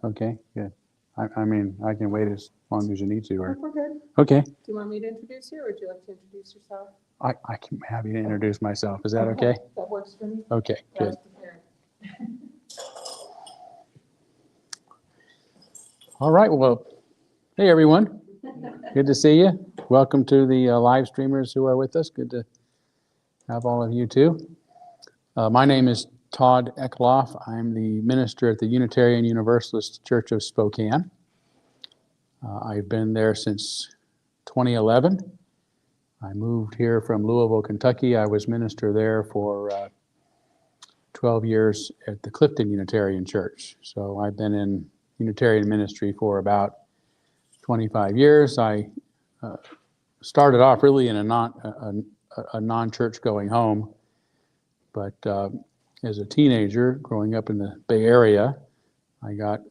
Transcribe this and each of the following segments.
Okay, good. I mean, I can wait as long as you need to. Or We're good. okay, Do you want me to introduce you, or would you like to introduce yourself? I can have you to introduce myself. Is that okay? That works for me. Okay, I good. was prepared. All right. Well, hey everyone. Good to see you. Welcome to the live streamers who are with us. Good to have all of you too. My name is Todd Eklof. I'm the minister at the Unitarian Universalist Church of Spokane. I've been there since 2011. I moved here from Louisville, Kentucky. I was minister there for 12 years at the Clifton Unitarian Church. So I've been in Unitarian ministry for about 25 years. I started off really in a non-church going home, but as a teenager growing up in the Bay Area, I got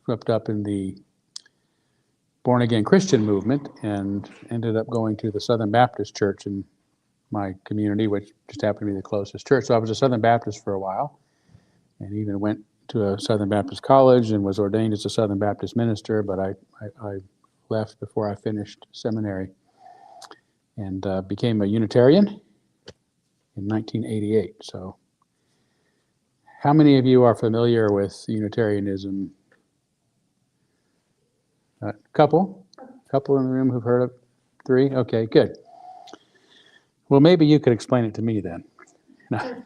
swept up in the born-again Christian movement and ended up going to the Southern Baptist Church in my community, which just happened to be the closest church. So I was a Southern Baptist for a while, and even went to a Southern Baptist college and was ordained as a Southern Baptist minister, but I left before I finished seminary and became a Unitarian in 1988. So how many of you are familiar with Unitarianism? A couple in the room who've heard of 3? Okay, good. Well, maybe you could explain it to me then. No.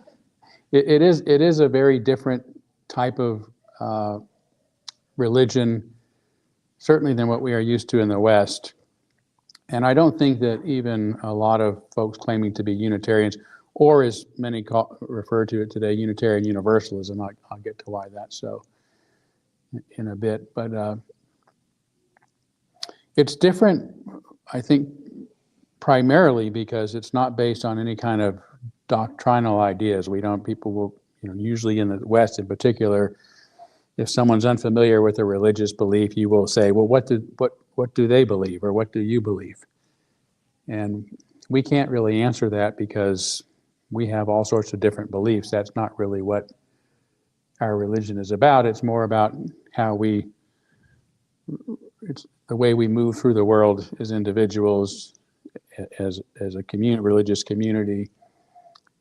It is a very different type of religion, certainly than what we are used to in the West. And I don't think that even a lot of folks claiming to be Unitarians, or as many refer to it today, Unitarian Universalism. I'll get to why that's so in a bit. But it's different, I think, primarily because it's not based on any kind of doctrinal ideas. People will, usually in the West in particular, if someone's unfamiliar with a religious belief, you will say, well, what do they believe, or what do you believe? And we can't really answer that because we have all sorts of different beliefs. That's not really what our religion is about. It's more about it's the way we move through the world as individuals, as a religious community,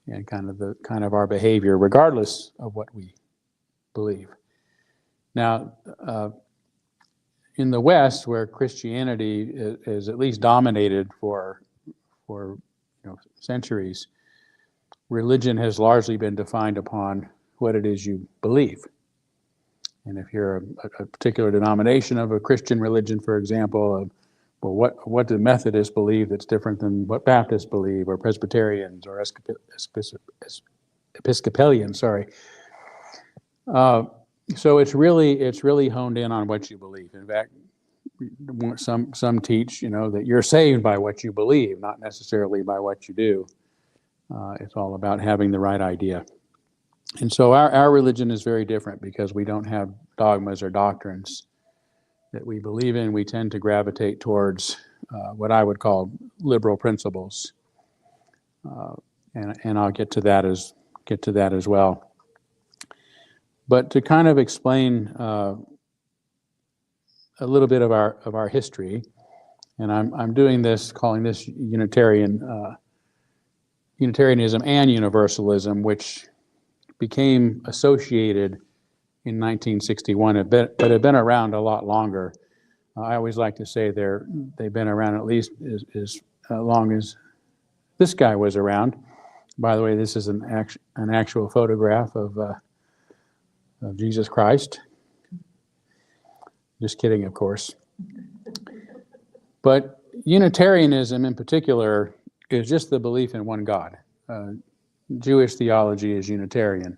and kind of our behavior, regardless of what we believe. Now, in the West, where Christianity is at least dominated for centuries, religion has largely been defined upon what it is you believe. And if you're a particular denomination of a Christian religion, for example, well, what do Methodists believe that's different than what Baptists believe, or Presbyterians, or Episcopalians? Sorry. So it's really honed in on what you believe. In fact, some teach, that you're saved by what you believe, not necessarily by what you do. It's all about having the right idea. And so our religion is very different because we don't have dogmas or doctrines that we believe in. We tend to gravitate towards what I would call liberal principles, and I'll get to that as well. But to kind of explain a little bit of our history, and I'm doing this, calling this Unitarianism and Universalism, which became associated in 1961, but have been around a lot longer. I always like to say they've been around at least as long as this guy was around. By the way, this is an actual photograph of Jesus Christ. Just kidding, of course. But Unitarianism in particular is just the belief in one God. Jewish theology is Unitarian.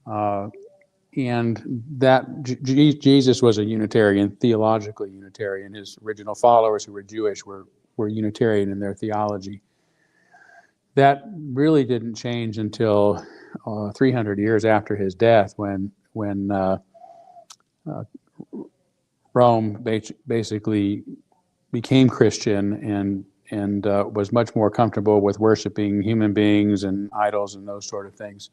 And that Jesus was a Unitarian, theologically Unitarian. His original followers who were Jewish were Unitarian in their theology. That really didn't change until 300 years after his death, when Rome basically became Christian and was much more comfortable with worshiping human beings and idols and those sort of things.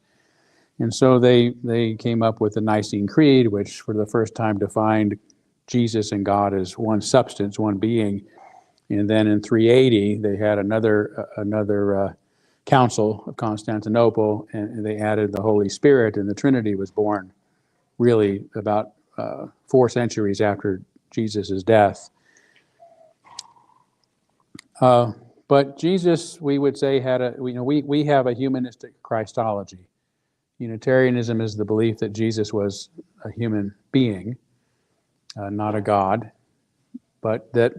And so they came up with the Nicene Creed, which for the first time defined Jesus and God as one substance, one being. And then in 380, they had another council of Constantinople, and they added the Holy Spirit, and the Trinity was born really about 4 centuries after Jesus' death. But Jesus, we would say, we have a humanistic Christology. Unitarianism is the belief that Jesus was a human being, not a God, but that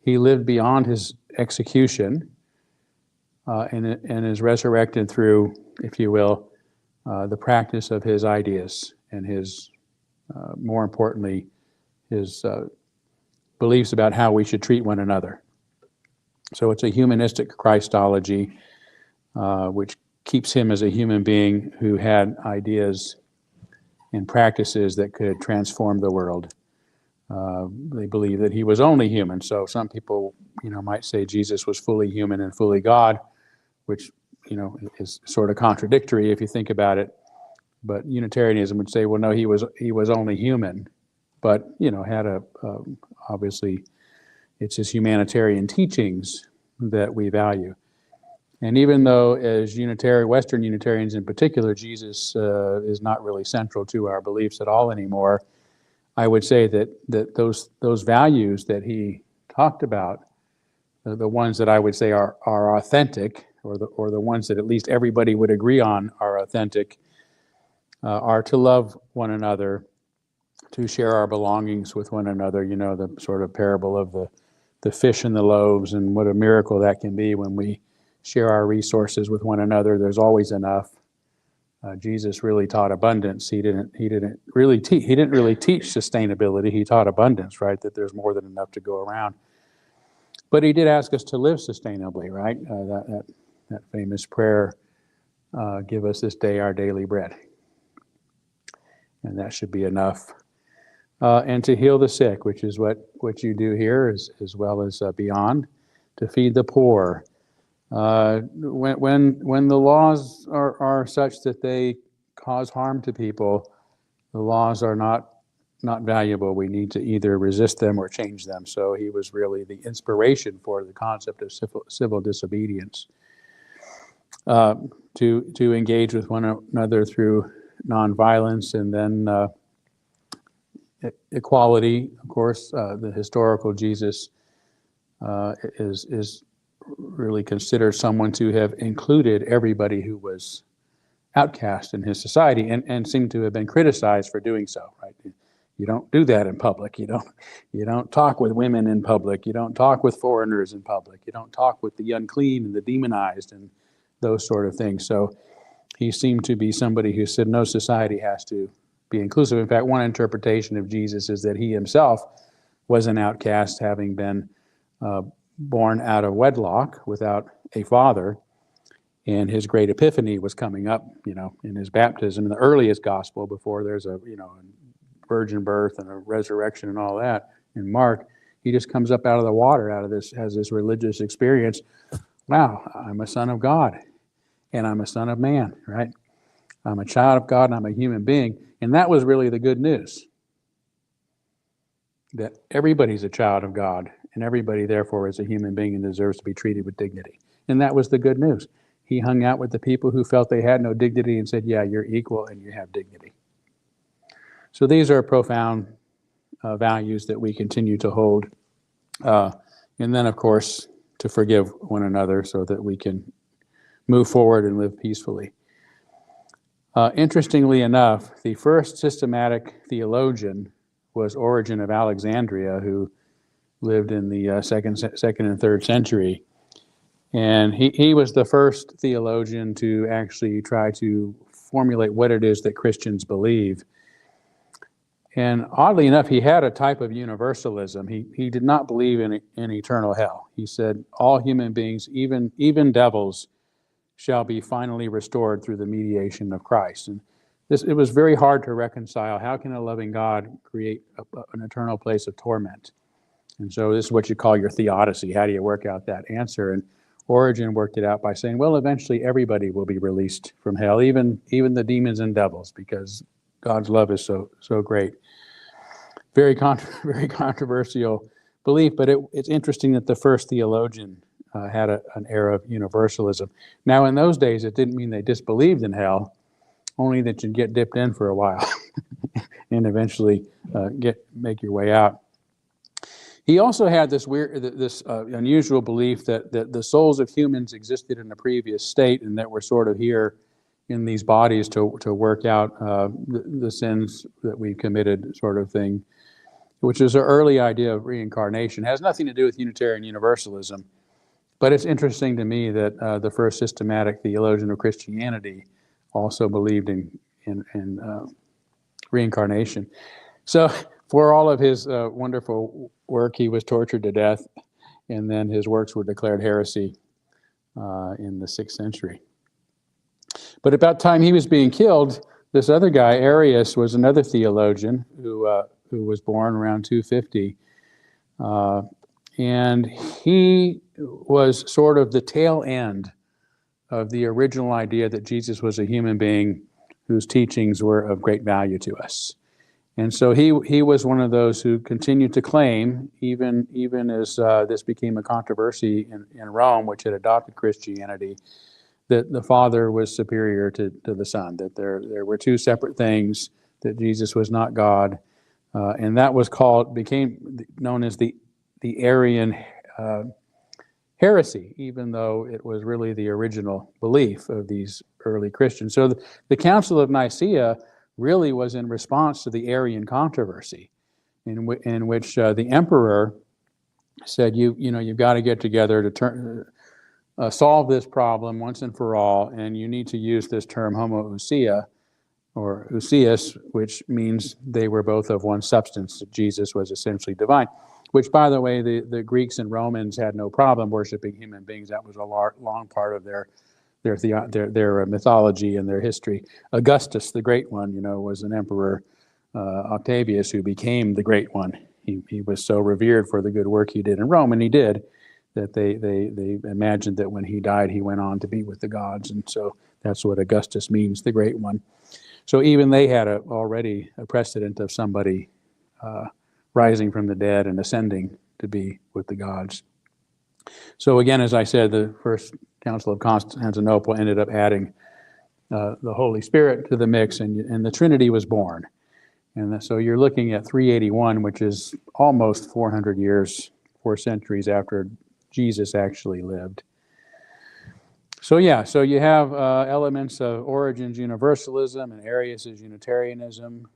he lived beyond his execution and is resurrected through, if you will, the practice of his ideas and his, more importantly, his beliefs about how we should treat one another. So it's a humanistic Christology, which keeps him as a human being who had ideas and practices that could transform the world. They believe that he was only human. So some people, might say Jesus was fully human and fully God, which, is sort of contradictory if you think about it. But Unitarianism would say, well, no, he was only human, but had obviously it's his humanitarian teachings that we value. And even though as Western Unitarians in particular, Jesus is not really central to our beliefs at all anymore, I would say that those values that he talked about, the ones that I would say are authentic, or the ones that at least everybody would agree on are authentic, are to love one another, to share our belongings with one another. The sort of parable of the fish and the loaves, and what a miracle that can be when we share our resources with one another. There's always enough. Jesus really taught abundance. He didn't really teach sustainability. He taught abundance, right? That there's more than enough to go around. But he did ask us to live sustainably, right? That famous prayer, give us this day our daily bread. And that should be enough. And to heal the sick, which is what you do here, as well as beyond, to feed the poor. When the laws are such that they cause harm to people, the laws are not valuable. We need to either resist them or change them. So he was really the inspiration for the concept of civil disobedience. To engage with one another through nonviolence, and then equality. Of course, the historical Jesus is really considered someone to have included everybody who was outcast in his society, and seemed to have been criticized for doing so. Right? You don't do that in public. You don't talk with women in public. You don't talk with foreigners in public. You don't talk with the unclean and the demonized and those sort of things. So he seemed to be somebody who said no society has to be inclusive. In fact, one interpretation of Jesus is that he himself was an outcast, having been born out of wedlock without a father, and his great epiphany was coming up, in his baptism, in the earliest gospel, before there's a virgin birth and a resurrection and all that. In Mark, he just comes up out of the water, has this religious experience. Wow, I'm a son of God, and I'm a son of man, right? I'm a child of God, and I'm a human being. And that was really the good news, that everybody's a child of God, and everybody, therefore, is a human being and deserves to be treated with dignity. And that was the good news. He hung out with the people who felt they had no dignity and said, yeah, you're equal and you have dignity. So these are profound values that we continue to hold. And then, of course, to forgive one another so that we can move forward and live peacefully. Interestingly enough, the first systematic theologian was Origen of Alexandria, who lived in the second and third century. And he was the first theologian to actually try to formulate what it is that Christians believe. And oddly enough, he had a type of universalism. He did not believe in eternal hell. He said all human beings, even devils, shall be finally restored through the mediation of Christ. And it was very hard to reconcile. How can a loving God create an eternal place of torment? And so this is what you call your theodicy. How do you work out that answer? And Origen worked it out by saying, well, eventually everybody will be released from hell, even the demons and devils, because God's love is so great. Very very controversial belief, but it's interesting that the first theologian had an era of universalism. Now, in those days, it didn't mean they disbelieved in hell, only that you'd get dipped in for a while and eventually make your way out. He also had this unusual belief that the souls of humans existed in a previous state and that we're sort of here in these bodies to work out the sins that we committed, sort of thing, which is an early idea of reincarnation. It has nothing to do with Unitarian Universalism, but it's interesting to me that the first systematic theologian of Christianity also believed in reincarnation. So for all of his wonderful work, he was tortured to death, and then his works were declared heresy in the 6th century. But about the time he was being killed, this other guy, Arius, was another theologian who was born around 250. And he was sort of the tail end of the original idea that Jesus was a human being whose teachings were of great value to us. And so he was one of those who continued to claim, even as this became a controversy in Rome, which had adopted Christianity, that the Father was superior to the Son, that there were two separate things, that Jesus was not God, and that became known as the Arian heresy, even though it was really the original belief of these early Christians. So the Council of Nicaea really was in response to the Arian controversy, in which the emperor said, you've got to get together to solve this problem once and for all, and you need to use this term homoousia, or ousios, which means they were both of one substance. Jesus was essentially divine, which, by the way, the Greeks and Romans had no problem worshiping human beings. That was a long part of their mythology and their history. Augustus, the Great One, was an emperor, Octavius, who became the Great One. He was so revered for the good work he did in Rome, and he did, that they imagined that when he died, he went on to be with the gods, and so that's what Augustus means, the Great One. So even they had already a precedent of somebody rising from the dead and ascending to be with the gods. So again, as I said, the First Council of Constantinople ended up adding the Holy Spirit to the mix, and the Trinity was born. And so you're looking at 381, which is almost 400 years, 4 centuries after Jesus actually lived. So you have elements of Origen's Universalism and Arius's Unitarianism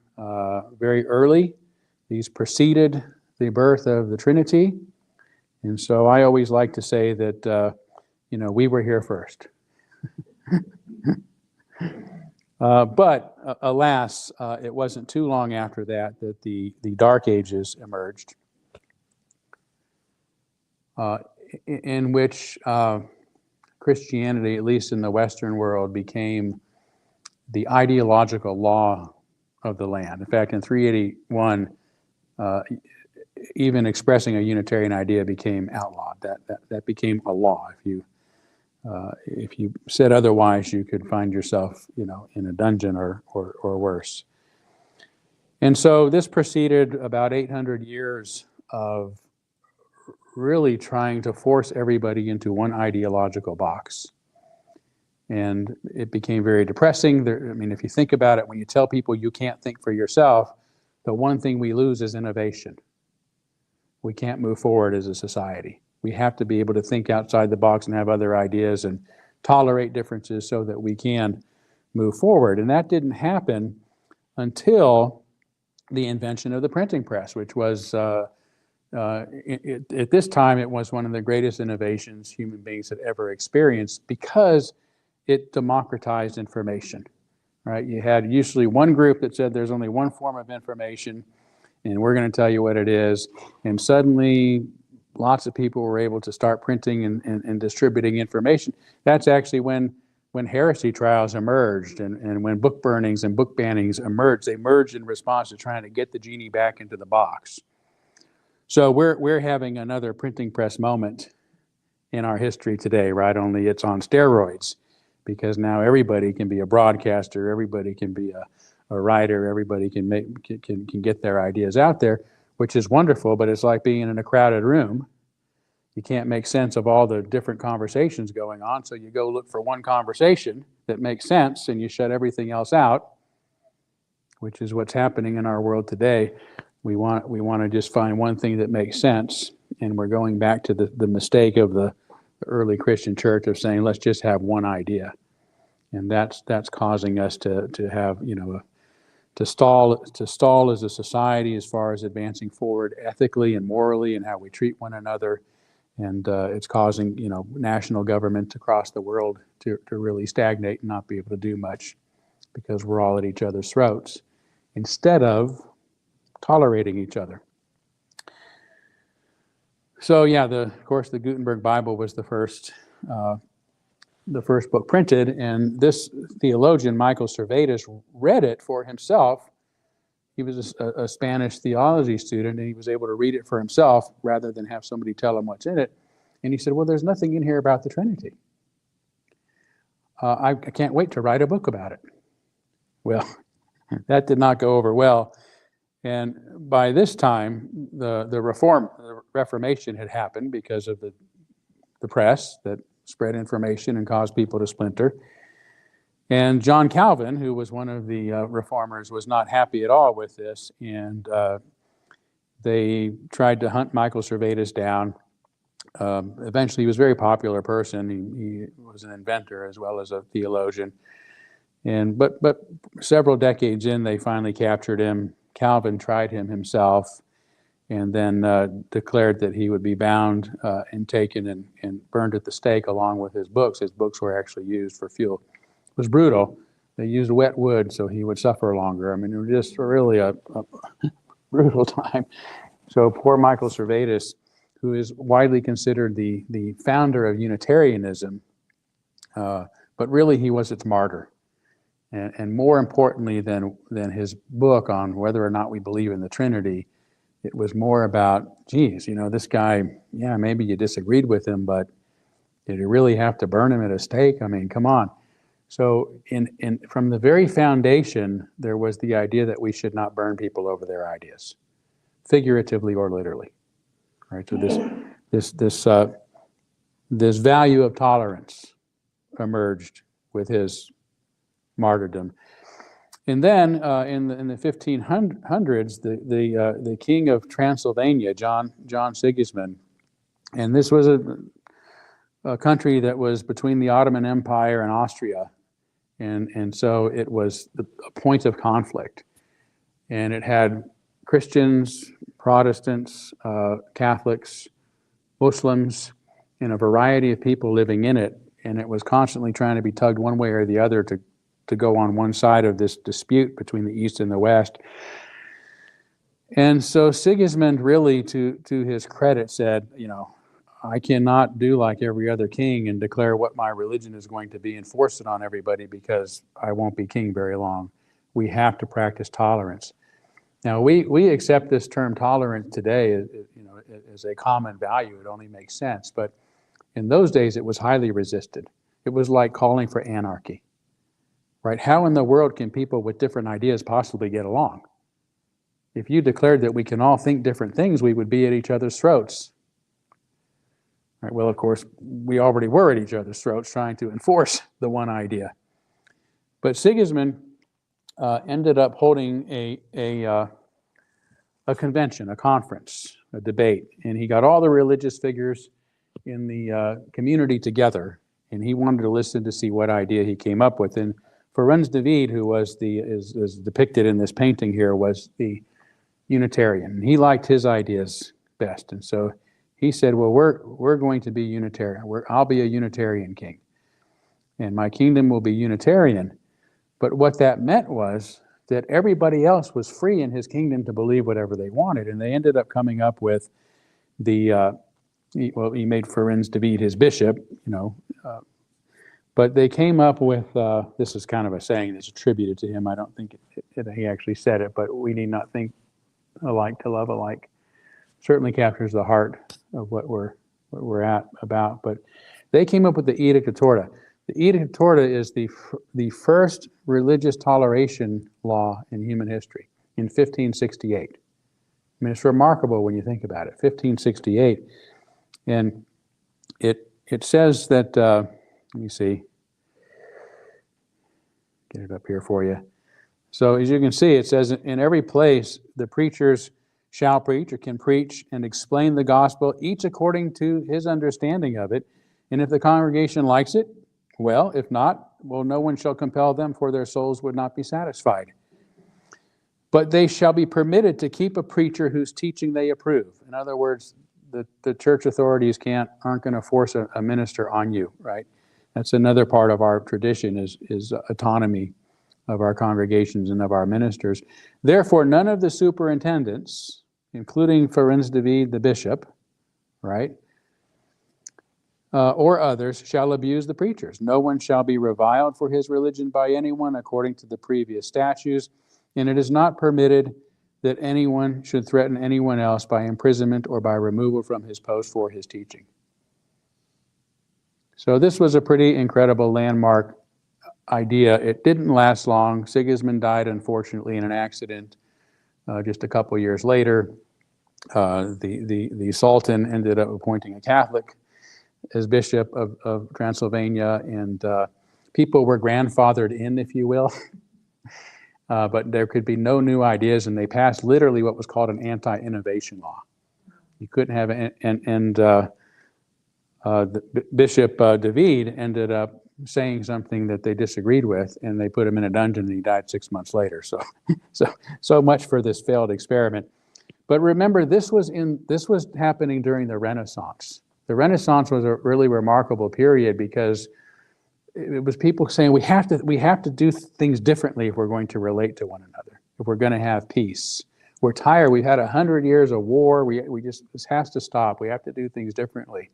very early. These preceded the birth of the Trinity. And so I always like to say that, we were here first. But alas, it wasn't too long after that the Dark Ages emerged, in which Christianity, at least in the Western world, became the ideological law of the land. In fact, in 381, even expressing a Unitarian idea became outlawed. That became a law. If you said otherwise, you could find yourself, in a dungeon or worse. And so this preceded about 800 years of really trying to force everybody into one ideological box. And it became very depressing. If you think about it, when you tell people you can't think for yourself, the one thing we lose is innovation. We can't move forward as a society. We have to be able to think outside the box and have other ideas and tolerate differences so that we can move forward. And that didn't happen until the invention of the printing press, which was, at this time, it was one of the greatest innovations human beings had ever experienced because it democratized information, right? You had usually one group that said there's only one form of information, and we're going to tell you what it is. And suddenly, lots of people were able to start printing and distributing information. That's actually when heresy trials emerged and when book burnings and book bannings emerged. They emerged in response to trying to get the genie back into the box. So we're having another printing press moment in our history today, right? Only it's on steroids, because now everybody can be a broadcaster, everybody can be a writer, everybody can get their ideas out there, which is wonderful, but it's like being in a crowded room. You can't make sense of all the different conversations going on, so you go look for one conversation that makes sense and you shut everything else out, which is what's happening in our world today. We want to just find one thing that makes sense, and we're going back to the mistake of the early Christian church of saying, let's just have one idea. And that's causing us to have, to stall as a society as far as advancing forward ethically and morally and how we treat one another. And it's causing, national governments across the world to really stagnate and not be able to do much, because we're all at each other's throats instead of tolerating each other. So yeah, of course, the Gutenberg Bible was the first book printed, and this theologian, Michael Servetus, read it for himself. He was a Spanish theology student, and he was able to read it for himself rather than have somebody tell him what's in it. And he said, well, there's nothing in here about the Trinity. I can't wait to write a book about it. Well, that did not go over well. And by this time, the Reformation had happened because of the press that spread information and caused people to splinter. And John Calvin, who was one of the reformers, was not happy at all with this, and they tried to hunt Michael Servetus down. Eventually, he was a very popular person. He was an inventor as well as a theologian. But several decades in, they finally captured him. Calvin tried him himself, and then declared that he would be bound and taken and burned at the stake along with his books. His books were actually used for fuel. It was brutal. They used wet wood so he would suffer longer. I mean, it was just really a brutal time. So poor Michael Servetus, who is widely considered the founder of Unitarianism, but really he was its martyr. And more importantly than his book on whether or not we believe in the Trinity, it was more about, geez, this guy, yeah, maybe you disagreed with him, but did you really have to burn him at a stake? I mean, come on. So from the very foundation, there was the idea that we should not burn people over their ideas, figuratively or literally. Right? So this value of tolerance emerged with his martyrdom. And then in the 1500s, the king of Transylvania, John Sigismund, and this was a country that was between the Ottoman Empire and Austria, and so it was a point of conflict, and it had Christians, Protestants, Catholics, Muslims, and a variety of people living in it, and it was constantly trying to be tugged one way or the other to go on one side of this dispute between the East and the West. And so Sigismund really, to his credit, said, I cannot do like every other king and declare what my religion is going to be and force it on everybody, because I won't be king very long. We have to practice tolerance. Now, we accept this term tolerance today, as a common value. It only makes sense. But in those days, it was highly resisted. It was like calling for anarchy. Right? How in the world can people with different ideas possibly get along? If you declared that we can all think different things, we would be at each other's throats. Right? Well, of course, we already were at each other's throats trying to enforce the one idea. But Sigismund ended up holding a convention, a conference, a debate, and he got all the religious figures in the community together, and he wanted to listen to see what idea he came up with. And Ferenc David, who was is depicted in this painting here, was the Unitarian, and he liked his ideas best. And so he said, well, we're going to be Unitarian. I'll be a Unitarian king, and my kingdom will be Unitarian. But what that meant was that everybody else was free in his kingdom to believe whatever they wanted, and they ended up coming up with he made Ferenc David his bishop, but they came up with, this is kind of a saying that's attributed to him. I don't think he actually said it, but we need not think alike to love alike. Certainly captures the heart of what we're we're at about. But they came up with the Edict of Torda. The Edict of Torda is the first religious toleration law in human history in 1568. I mean, it's remarkable when you think about it. 1568, and it says that. Let me see. Get it up here for you. So as you can see, it says in every place the preachers shall preach or can preach and explain the gospel, each according to his understanding of it. And if the congregation likes it, well. If not, well, no one shall compel them, for their souls would not be satisfied. But they shall be permitted to keep a preacher whose teaching they approve. In other words, the church authorities aren't going to force a minister on you, right? That's another part of our tradition is autonomy of our congregations and of our ministers. Therefore, none of the superintendents, including Ferenc David, the bishop, right, or others, shall abuse the preachers. No one shall be reviled for his religion by anyone according to the previous statutes, and it is not permitted that anyone should threaten anyone else by imprisonment or by removal from his post for his teaching. So this was a pretty incredible landmark idea. It didn't last long. Sigismund died, unfortunately, in an accident just a couple years later. The Sultan ended up appointing a Catholic as Bishop of Transylvania, and people were grandfathered in, if you will. But there could be no new ideas, and they passed literally what was called an anti-innovation law. You couldn't have Bishop David ended up saying something that they disagreed with, and they put him in a dungeon, and he died 6 months later. So much for this failed experiment. But remember, this was happening during the Renaissance. The Renaissance was a really remarkable period because it was people saying we have to do things differently if we're going to relate to one another, if we're going to have peace. We're tired. We've had 100 years of war. This has to stop. We have to do things differently.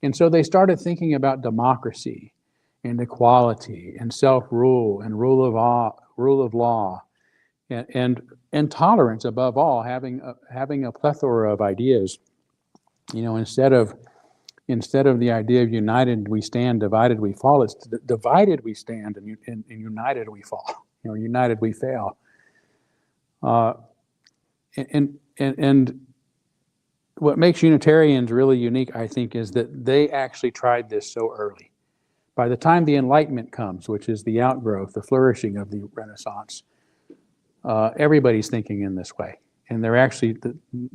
And so they started thinking about democracy and equality and self-rule and rule of law and tolerance above all, having a plethora of ideas. You know, instead of the idea of united we stand, divided we fall, it's divided we stand and united we fall. You know, united we fail. And what makes Unitarians really unique, I think, is that they actually tried this so early. By the time the Enlightenment comes, which is the outgrowth, the flourishing of the Renaissance, everybody's thinking in this way. And they're actually,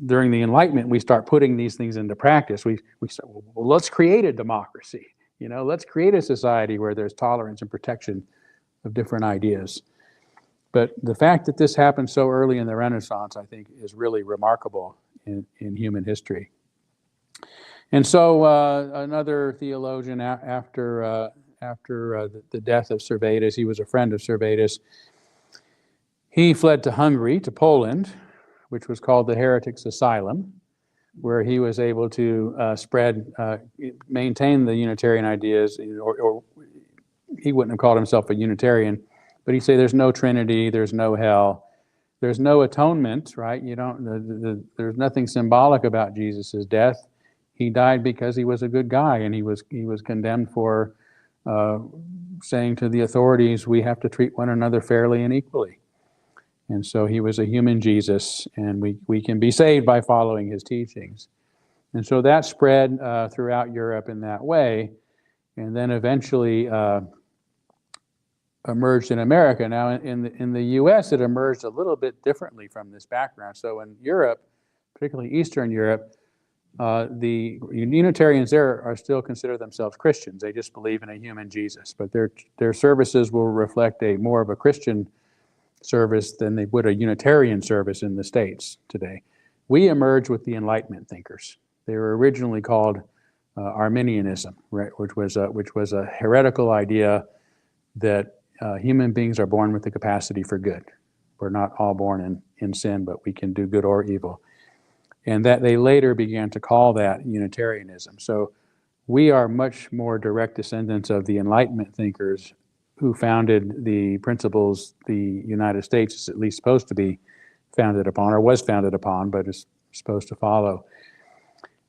during the Enlightenment, we start putting these things into practice. We start, well, let's create a democracy. You know, let's create a society where there's tolerance and protection of different ideas. But the fact that this happened so early in the Renaissance, I think, is really remarkable in human history. And so another theologian after the death of Servetus, he was a friend of Servetus, he fled to Hungary, to Poland, which was called the Heretics' Asylum, where he was able to maintain the Unitarian ideas, or he wouldn't have called himself a Unitarian, but he'd say there's no Trinity, there's no hell, there's no atonement, right? There's nothing symbolic about Jesus' death. He died because he was a good guy, and he was condemned for saying to the authorities, we have to treat one another fairly and equally. And so he was a human Jesus, and we can be saved by following his teachings. And so that spread throughout Europe in that way, and then eventually emerged in America. Now, in the U.S., it emerged a little bit differently from this background. So in Europe, particularly Eastern Europe, the Unitarians there are still consider themselves Christians. They just believe in a human Jesus, but their services will reflect more of a Christian service than they would a Unitarian service in the States today. We emerged with the Enlightenment thinkers. They were originally called Arminianism, right, which was a heretical idea that human beings are born with the capacity for good. We're not all born in sin, but we can do good or evil. And that they later began to call that Unitarianism. So we are much more direct descendants of the Enlightenment thinkers who founded the principles the United States is at least supposed to be founded upon, or was founded upon, but is supposed to follow.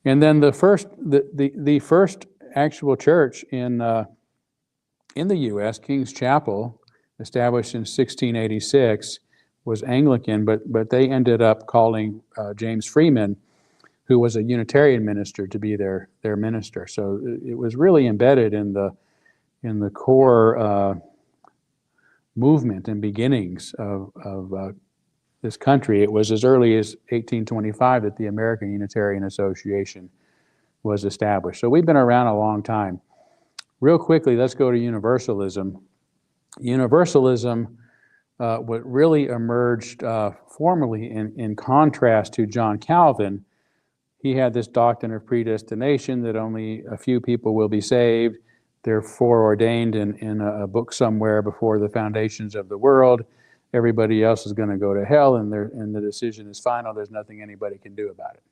And then the first actual church in the U.S., King's Chapel, established in 1686, was Anglican, but they ended up calling James Freeman, who was a Unitarian minister, to be their minister. So it was really embedded in the core movement and beginnings of this country. It was as early as 1825 that the American Unitarian Association was established. So we've been around a long time. Real quickly, let's go to Universalism. Universalism what really emerged formally in contrast to John Calvin. He had this doctrine of predestination, that only a few people will be saved. They're foreordained in a book somewhere before the foundations of the world. Everybody else is going to go to hell, and the decision is final. There's nothing anybody can do about it.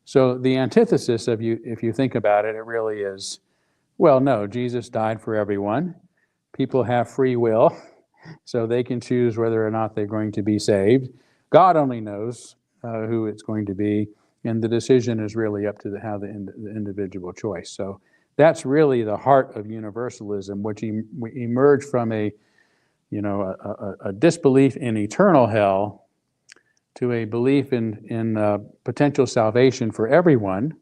So the antithesis of if you think about it, it really is, well, no, Jesus died for everyone. People have free will, so they can choose whether or not they're going to be saved. God only knows who it's going to be, and the decision is really up to the individual choice. So that's really the heart of universalism, which emerged from a disbelief in eternal hell to a belief in potential salvation for everyone,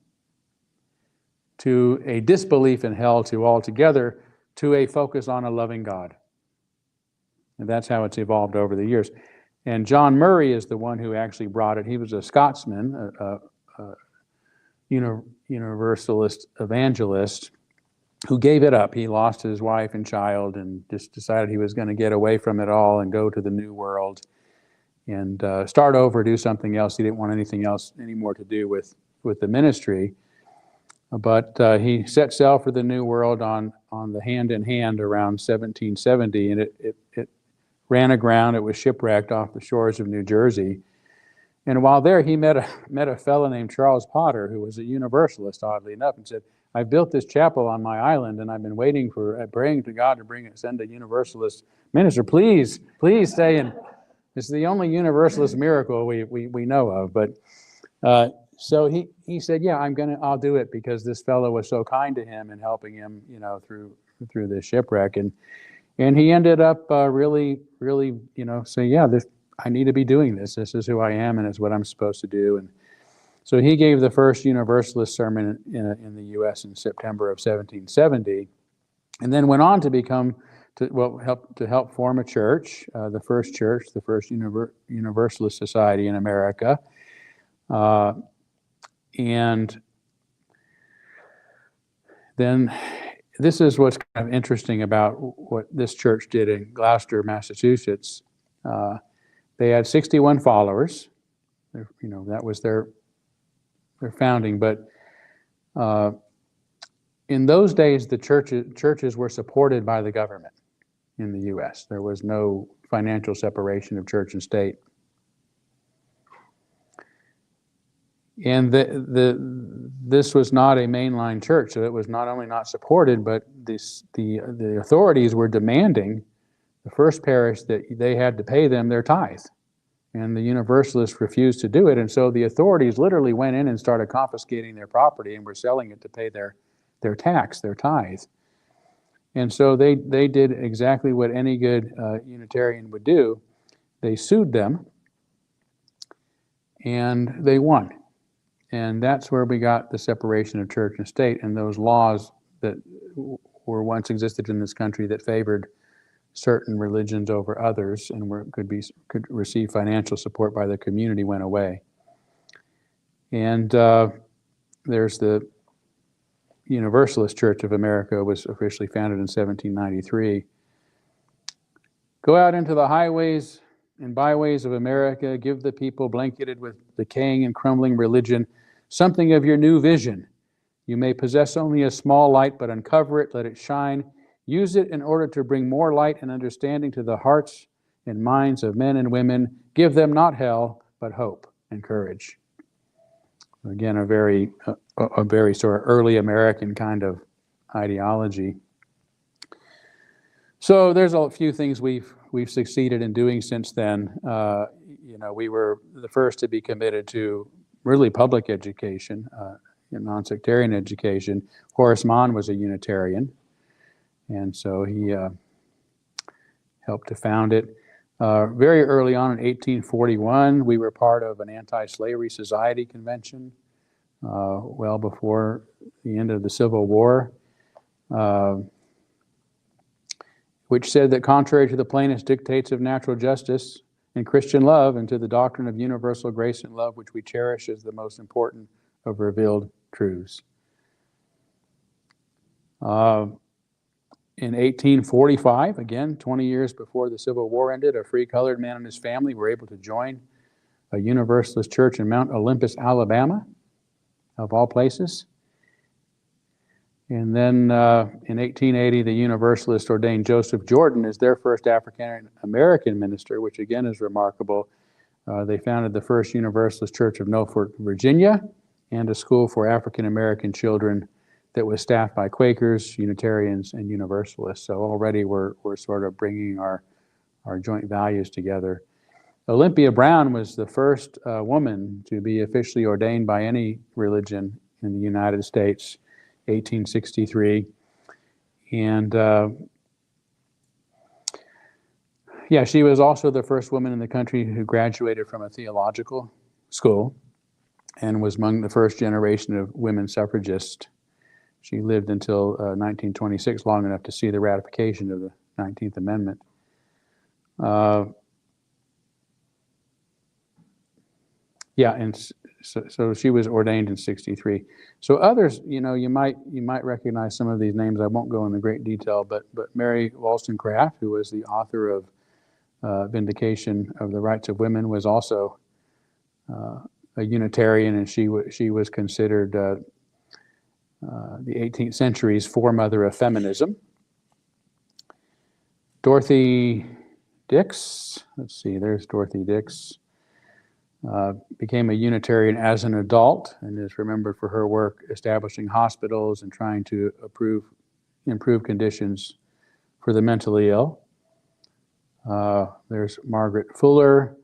to a disbelief in hell, to altogether, to a focus on a loving God. And that's how it's evolved over the years. And John Murray is the one who actually brought it. He was a Scotsman, a Universalist evangelist, who gave it up. He lost his wife and child and just decided he was going to get away from it all and go to the New World and start over, do something else. He didn't want anything else anymore to do with the ministry. But he set sail for the New World on the Hand in Hand around 1770, and it ran aground. It was shipwrecked off the shores of New Jersey. And while there, he met a fellow named Charles Potter, who was a Universalist, oddly enough, and said, "I built this chapel on my island, and I've been praying to God to send a Universalist minister. Please stay in." It's the only Universalist miracle we know of. But so he said, "Yeah, I'll do it," because this fellow was so kind to him and helping him, through this shipwreck. And he ended up really, saying, "Yeah, I need to be doing this. This is who I am, and it's what I'm supposed to do." And so he gave the first Universalist sermon in the U.S. in September of 1770, and then went on to help form a church, the first Universalist society in America. And then this is what's kind of interesting about what this church did in Gloucester, Massachusetts. They had 61 followers. That was their founding. But in those days, the churches were supported by the government in the U.S. There was no financial separation of church and state. And this was not a mainline church, so it was not only not supported, but the authorities were demanding, the first parish, that they had to pay them their tithe. And the Universalists refused to do it, and so the authorities literally went in and started confiscating their property and were selling it to pay their tax, their tithe. And so they did exactly what any good Unitarian would do. They sued them, and they won. And that's where we got the separation of church and state, and those laws that were once existed in this country that favored certain religions over others and could receive financial support by the community went away. And there's the Universalist Church of America, was officially founded in 1793. Go out into the highways and byways of America, give the people blanketed with decaying and crumbling religion something of your new vision. You may possess only a small light, but uncover it, let it shine. Use it in order to bring more light and understanding to the hearts and minds of men and women. Give them not hell, but hope and courage. Again, a very sort of early American kind of ideology. So there's a few things we've succeeded in doing since then. We were the first to be committed to really public education, non-sectarian education. Horace Mann was a Unitarian, and so he helped to found it. Very early on in 1841, we were part of an anti-slavery society convention, well before the end of the Civil War, which said that contrary to the plainest dictates of natural justice and Christian love, and to the doctrine of universal grace and love, which we cherish as the most important of revealed truths. In 1845, again, 20 years before the Civil War ended, a free colored man and his family were able to join a Universalist church in Mount Olympus, Alabama, of all places. And then in 1880, the Universalists ordained Joseph Jordan as their first African-American minister, which again is remarkable. They founded the first Universalist Church of Norfolk, Virginia, and a school for African-American children that was staffed by Quakers, Unitarians, and Universalists. So already we're sort of bringing our joint values together. Olympia Brown was the first woman to be officially ordained by any religion in the United States, 1863. And she was also the first woman in the country who graduated from a theological school and was among the first generation of women suffragists. She lived until 1926, long enough to see the ratification of the 19th Amendment. And so she was ordained in 63. So others, you might recognize some of these names. I won't go into great detail, but Mary Wollstonecraft, who was the author of Vindication of the Rights of Women, was also a Unitarian, and she was considered the 18th century's foremother of feminism. Dorothy Dix, there's Dorothy Dix, became a Unitarian as an adult and is remembered for her work establishing hospitals and trying to improve conditions for the mentally ill. There's Margaret Fuller,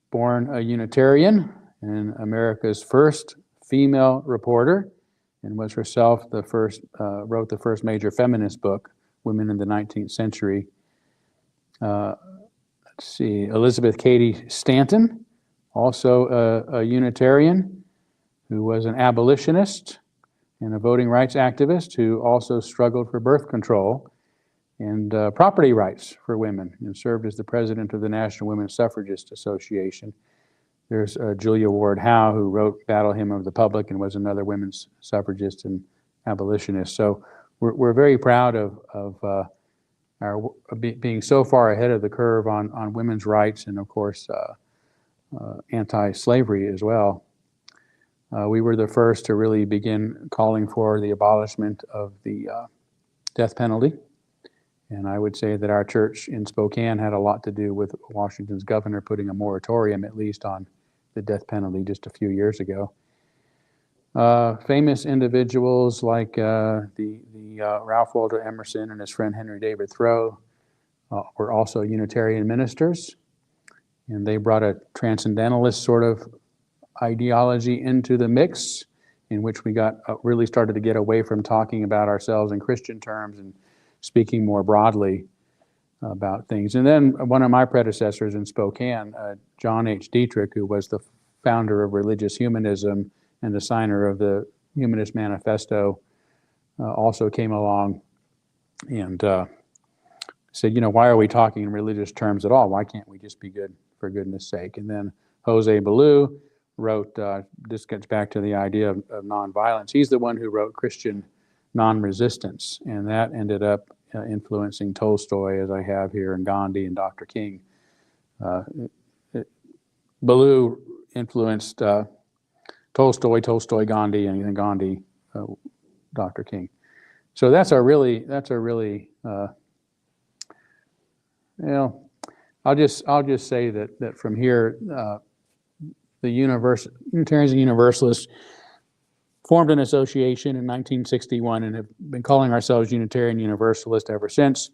born a Unitarian and America's first female reporter, and was herself wrote the first major feminist book, Women in the 19th Century. Elizabeth Cady Stanton, also a Unitarian, who was an abolitionist and a voting rights activist who also struggled for birth control and property rights for women, and served as the president of the National Women's Suffragist Association. There's Julia Ward Howe, who wrote Battle Hymn of the Public and was another women's suffragist and abolitionist. So we're very proud of our being so far ahead of the curve on women's rights, and of course anti-slavery as well. We were the first to really begin calling for the abolishment of the death penalty. And I would say that our church in Spokane had a lot to do with Washington's governor putting a moratorium, at least, on the death penalty just a few years ago. Famous individuals like the Ralph Waldo Emerson and his friend Henry David Thoreau were also Unitarian ministers, and they brought a transcendentalist sort of ideology into the mix, in which we got really started to get away from talking about ourselves in Christian terms and speaking more broadly about things. And then one of my predecessors in Spokane, John H. Dietrich, who was the founder of religious humanism and the signer of the Humanist Manifesto, also came along and said, why are we talking in religious terms at all? Why can't we just be good for goodness sake? And then Jose Ballou wrote, this gets back to the idea of nonviolence. He's the one who wrote Christian Non-Resistance, and that ended up influencing Tolstoy, as I have here, and Gandhi and Dr. King. Ballou influenced Tolstoy, Gandhi, and then Gandhi, Dr. King. So that's a really I'll just say that from here, the Unitarians and Universalists formed an association in 1961 and have been calling ourselves Unitarian Universalist ever since.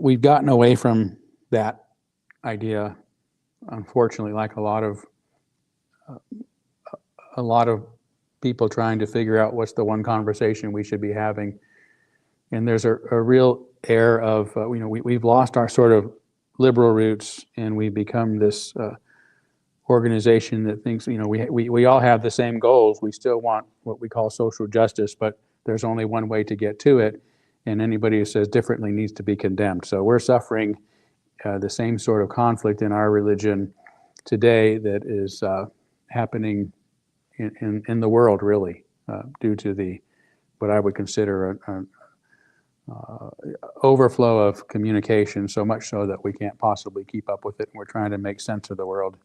We've gotten away from that idea, unfortunately, like a lot of a lot of people trying to figure out what's the one conversation we should be having. And there's a real air of, we've lost our sort of liberal roots, and we've become this organization that thinks, we all have the same goals. We still want what we call social justice, but there's only one way to get to it. And anybody who says differently needs to be condemned. So we're suffering the same sort of conflict in our religion today that is happening in the world, really, due to what I would consider an overflow of communication, so much so that we can't possibly keep up with it. And we're trying to make sense of the world,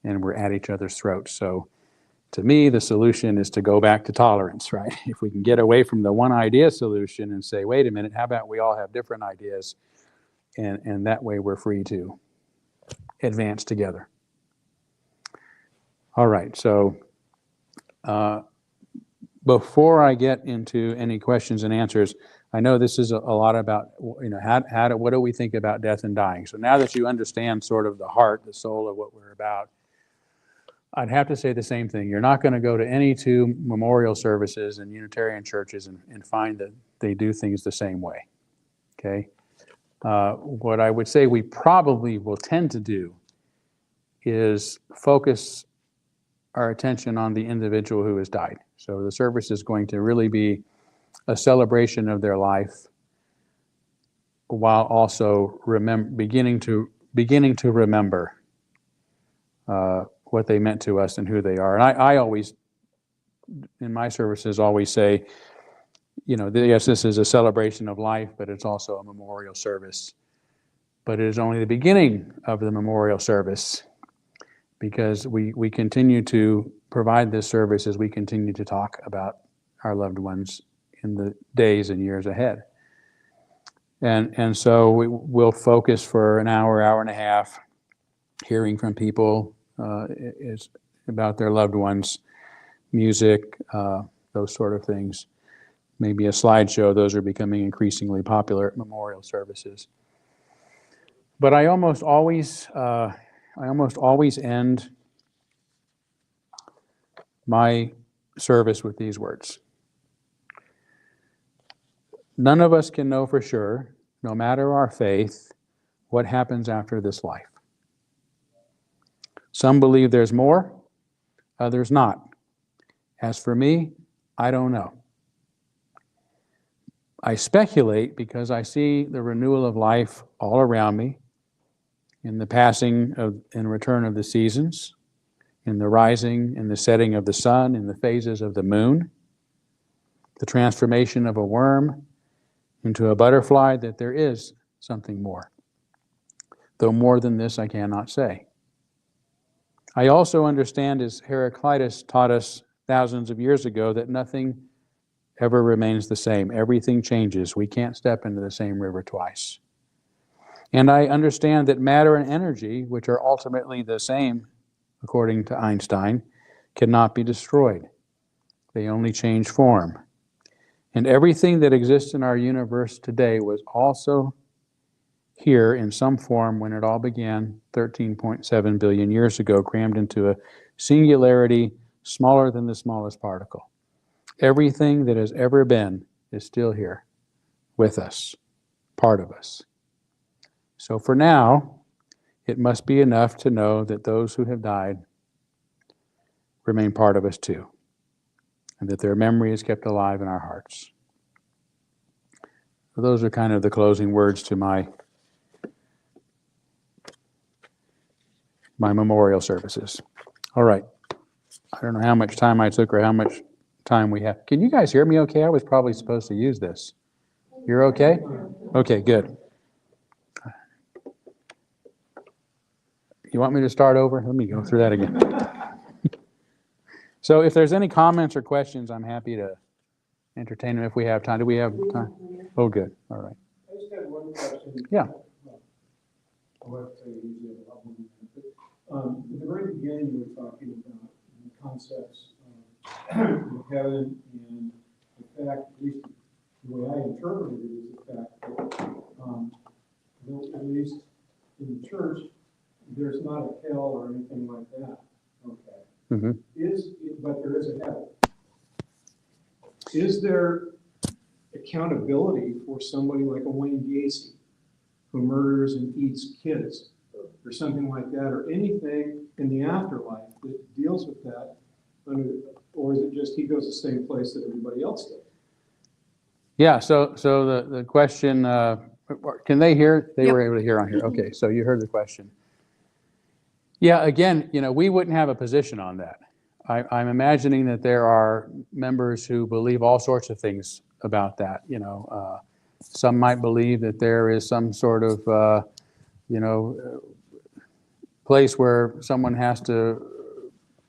and we're at each other's throats. So to me, the solution is to go back to tolerance, right? If we can get away from the one idea solution and say, wait a minute, how about we all have different ideas? And that way we're free to advance together. All right, so before I get into any questions and answers, I know this is a lot about, what do we think about death and dying? So now that you understand sort of the heart, the soul of what we're about, I'd have to say the same thing. You're not going to go to any two memorial services in Unitarian churches and find that they do things the same way, okay? What I would say we probably will tend to do is focus our attention on the individual who has died. So the service is going to really be a celebration of their life, while also beginning to remember what they meant to us and who they are. And I always, in my services, always say, yes, this is a celebration of life, but it's also a memorial service. But it is only the beginning of the memorial service, because we continue to provide this service as we continue to talk about our loved ones in the days and years ahead. And so we'll focus for an hour, hour and a half, hearing from people about their loved ones, music, those sort of things. Maybe a slideshow. Those are becoming increasingly popular at memorial services. But I almost always end my service with these words. None of us can know for sure, no matter our faith, what happens after this life. Some believe there's more, others not. As for me, I don't know. I speculate because I see the renewal of life all around me, in the passing and return of the seasons, in the rising and the setting of the sun, in the phases of the moon, the transformation of a worm into a butterfly, that there is something more. Though more than this I cannot say. I also understand, as Heraclitus taught us thousands of years ago, that nothing ever remains the same. Everything changes. We can't step into the same river twice. And I understand that matter and energy, which are ultimately the same, according to Einstein, cannot be destroyed. They only change form. And everything that exists in our universe today was also here in some form when it all began 13.7 billion years ago, crammed into a singularity smaller than the smallest particle. Everything that has ever been is still here with us, part of us. So for now, it must be enough to know that those who have died remain part of us too, and that their memory is kept alive in our hearts. So those are kind of the closing words to my memorial services. All right. I don't know how much time I took or how much time we have. Can you guys hear me okay? I was probably supposed to use this. You're okay? Okay, good. You want me to start over? Let me go through that again. So if there's any comments or questions, I'm happy to entertain them if we have time. Do we have time? Oh, good. All right. I just had one question. Yeah. At the very beginning, you were talking about the concepts of heaven, and the fact, at least the way I interpreted it, is the fact that at least in the church, there's not a hell or anything like that. Okay. Mm-hmm. But there is a heaven. Is there accountability for somebody like a Wayne Gacy who murders and eats kids or something like that, or anything in the afterlife that deals with that? Or is it just he goes the same place that everybody else does? Yeah, so the question, can they hear? They Yep. were able to hear on here. Okay, so you heard the question. Yeah, again, we wouldn't have a position on that. I'm imagining that there are members who believe all sorts of things about that. Some might believe that there is some sort of, place where someone has to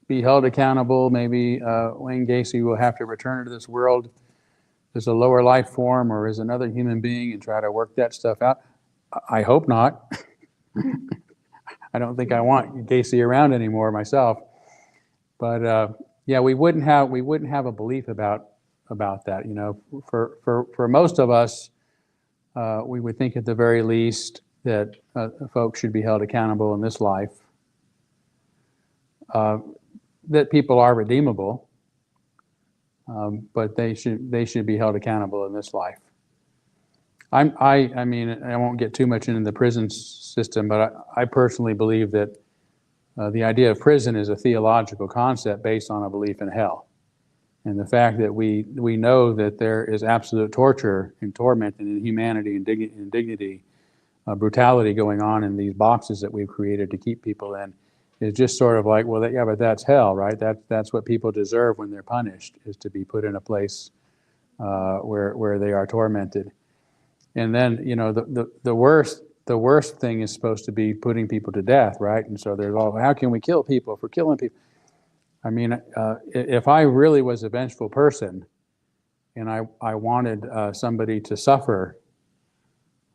be held accountable. Maybe Wayne Gacy will have to return to this world as a lower life form or as another human being and try to work that stuff out. I hope not. I don't think I want Gacy around anymore myself. But yeah, we wouldn't have a belief about that. For most of us, we would think at the very least that folks should be held accountable in this life. That people are redeemable, but they should be held accountable in this life. I mean, I won't get too much into the prison system, but I personally believe that the idea of prison is a theological concept based on a belief in hell. And the fact that we know that there is absolute torture and torment and inhumanity and indignity, brutality going on in these boxes that we've created to keep people in is just sort of like, well, yeah, but that's hell, right? That's what people deserve when they're punished, is to be put in a place where they are tormented. And then, the worst thing is supposed to be putting people to death, right? And so there's all, how can we kill people if we're killing people? I mean, if I really was a vengeful person and I wanted somebody to suffer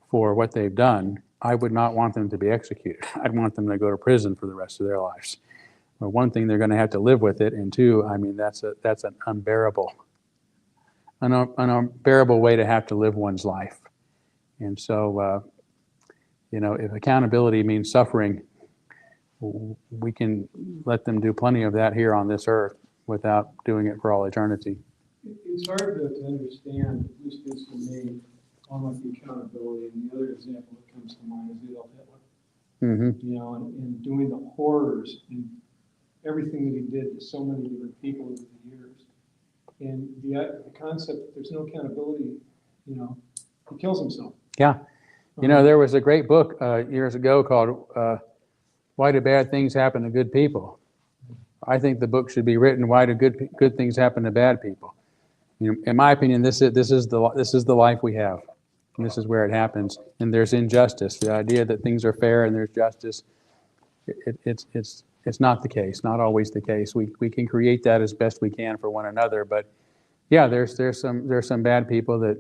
for what they've done, I would not want them to be executed. I'd want them to go to prison for the rest of their lives. Well, one thing, they're going to have to live with it, and two, I mean, that's an unbearable way to have to live one's life. And so, if accountability means suffering, we can let them do plenty of that here on this earth without doing it for all eternity. It's hard to understand, at least is to me, on like the accountability. And the other example that comes to mind is Adolf Hitler. Mm-hmm. And doing the horrors and everything that he did to so many different people over the years. And the concept that there's no accountability, he kills himself. Yeah. There was a great book years ago called Why Do Bad Things Happen to Good People? I think the book should be written, Why Do Good Things Happen to Bad People? In my opinion, this is the life we have. And this is where it happens. And there's injustice. The idea that things are fair and there's justice, it's not the case. Not always the case. We can create that as best we can for one another. But yeah, there's some bad people that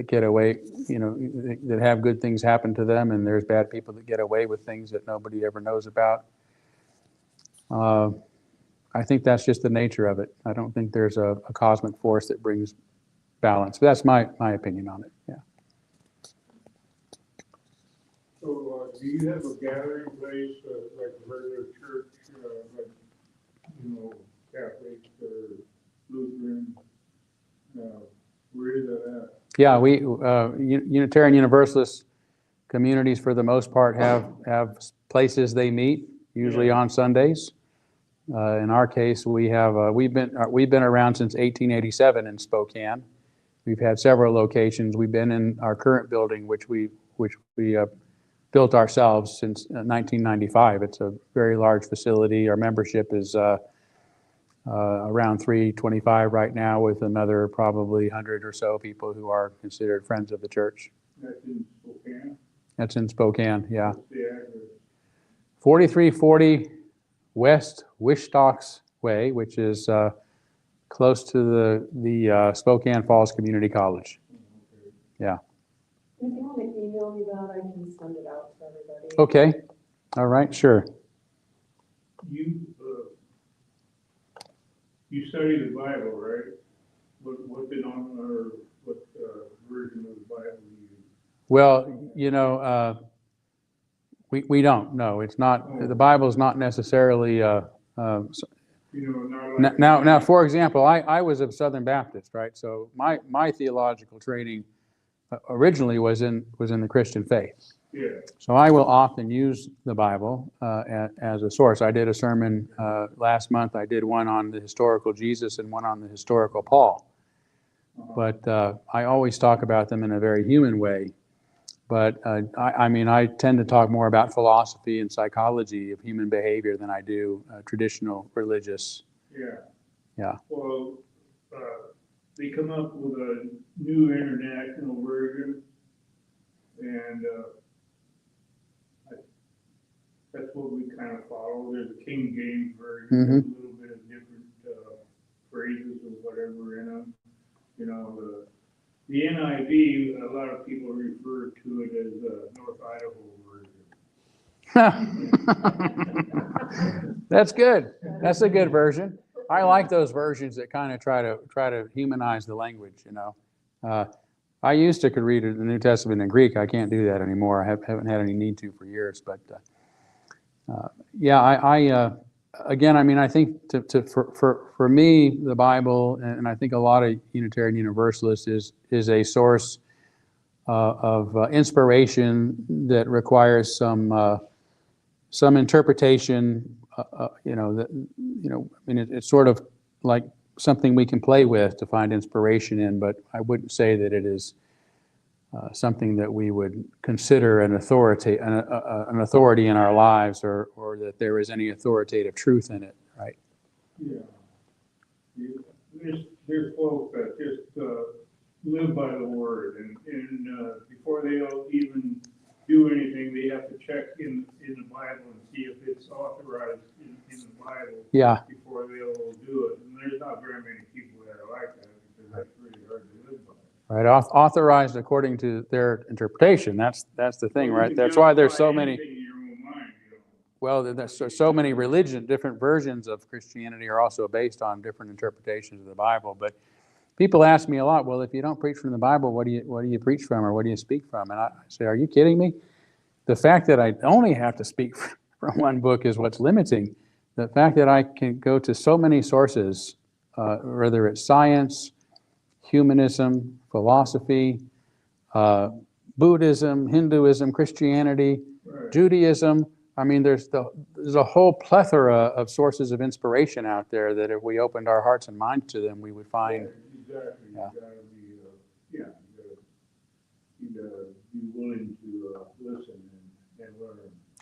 get away, that have good things happen to them, and there's bad people that get away with things that nobody ever knows about. I think that's just the nature of it. I don't think there's a cosmic force that brings balance. But that's my opinion on it. Yeah. So, do you have a gathering place like a regular church, like Catholic or Lutheran? Where is that at? Yeah, we Unitarian Universalist communities for the most part have places they meet, usually on Sundays. In our case, we've been around since 1887 in Spokane. We've had several locations. We've been in our current building, which we built ourselves since 1995. It's a very large facility. Our membership is around 325 right now, with another probably 100 or so people who are considered friends of the church. That's in Spokane? That's in Spokane, yeah. What's the address? 4340 West Wishtocks Way, which is close to the Spokane Falls Community College. Yeah. If you want to email me that, I can send it out to everybody. Okay. All right, sure. You study the Bible, right? What version of the Bible do you use? Well, we don't. No, it's not. The Bible is not necessarily. Because You know, not like. Now, for example, I was a Southern Baptist, right? So my theological training originally was in the Christian faith. Yeah, So I will often use the Bible as a source. I did a sermon last month. I did one on the historical Jesus and one on the historical Paul. But I always talk about them in a very human way. But I mean, I tend to talk more about philosophy and psychology of human behavior than I do traditional religious. yeah. Yeah. Well, they come up with a new international version, and that's what we kind of follow. There's a King James version, there's a little bit of different phrases or whatever in them. You know, the NIV, a lot of people refer to it as the North Idaho version. That's good. That's a good version. I like those versions that kind of try to humanize the language. You know, I used to could read the New Testament in Greek. I can't do that anymore. I haven't had any need to for years. But yeah, I again, I mean, I think for me, the Bible, and I think a lot of Unitarian Universalists is a source of inspiration that requires some interpretation. You know, I mean, it's sort of like something we can play with to find inspiration in, but I wouldn't say that it is something that we would consider an authority in our lives, or that there is any authoritative truth in it, right? Yeah. There's folks that just live by the word, and before they'll even do anything, they have to check in the Bible and see if it's authorized in the Bible. Yeah. Before they'll do it, and there's not very many people that are like that, because that's really hard to live by. Right, authorized according to their interpretation. That's the thing, right? That's why there's so many. Well, there's so many different versions of Christianity are also based on different interpretations of the Bible. But people ask me a lot, well, if you don't preach from the Bible, what do you preach from, or what do you speak from? And I say, are you kidding me? The fact that I only have to speak from one book is what's limiting. The fact that I can go to so many sources, whether it's science, humanism, philosophy, Buddhism, Hinduism, Christianity, Right. Judaism. I mean, there's a whole plethora of sources of inspiration out there that if we opened our hearts and minds to them, we would find. Yeah, exactly. Yeah. You gotta be willing to listen and learn.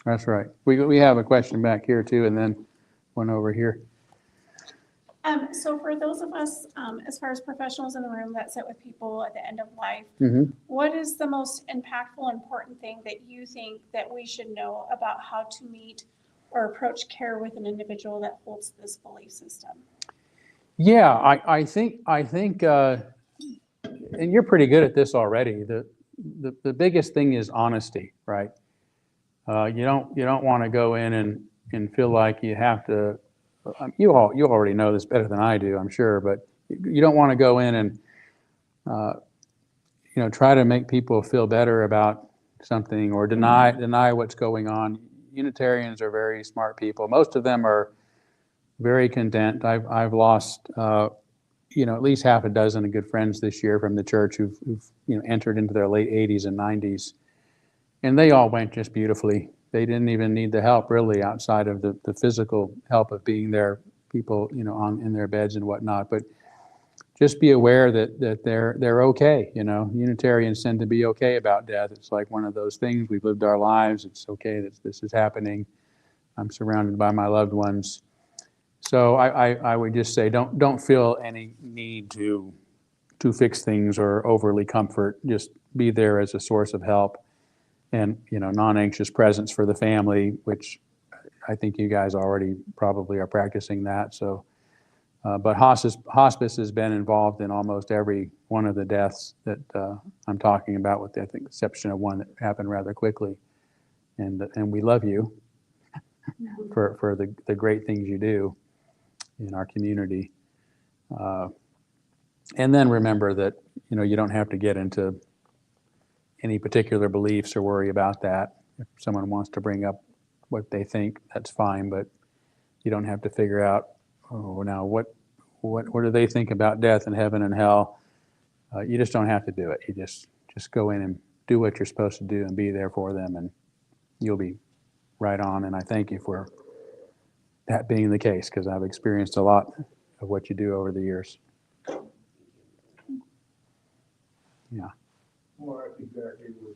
That's right. We have a question back here too, and then one over here. So for those of us, as far as professionals in the room that sit with people at the end of life, Mm-hmm. what is the most impactful, important thing that you think that we should know about how to meet or approach care with an individual that holds this belief system? Yeah, I think, and you're pretty good at this already. The biggest thing is honesty, right? You don't want to go in and feel like you have to. You already know this better than I do, I'm sure, but you don't want to go in and try to make people feel better about something or deny what's going on. Unitarians are very smart people. Most of them are very content. I've lost at least half a dozen of good friends this year from the church who've entered into their late 80s and 90s, and they all went just beautifully. They didn't even need the help really outside of the physical help of being there, people in their beds and whatnot. But just be aware that they're okay. Unitarians tend to be okay about death. It's like one of those things. We've lived our lives. It's okay that this is happening. I'm surrounded by my loved ones. So I would just say don't feel any need to fix things or overly comfort. Just be there as a source of help. And non-anxious presence for the family, which I think you guys already probably are practicing that. So, but hospice has been involved in almost every one of the deaths that I'm talking about, with the exception of one that happened rather quickly. And we love you for the great things you do in our community. And then remember that you don't have to get into any particular beliefs or worry about that. If someone wants to bring up what they think, that's fine, but you don't have to figure out oh, now what do they think about death and heaven and hell? You just don't have to do it. You just go in and do what you're supposed to do and be there for them, and you'll be right on. And I thank you for that being the case, because I've experienced a lot of what you do over the years. Yeah. Well, that's exactly what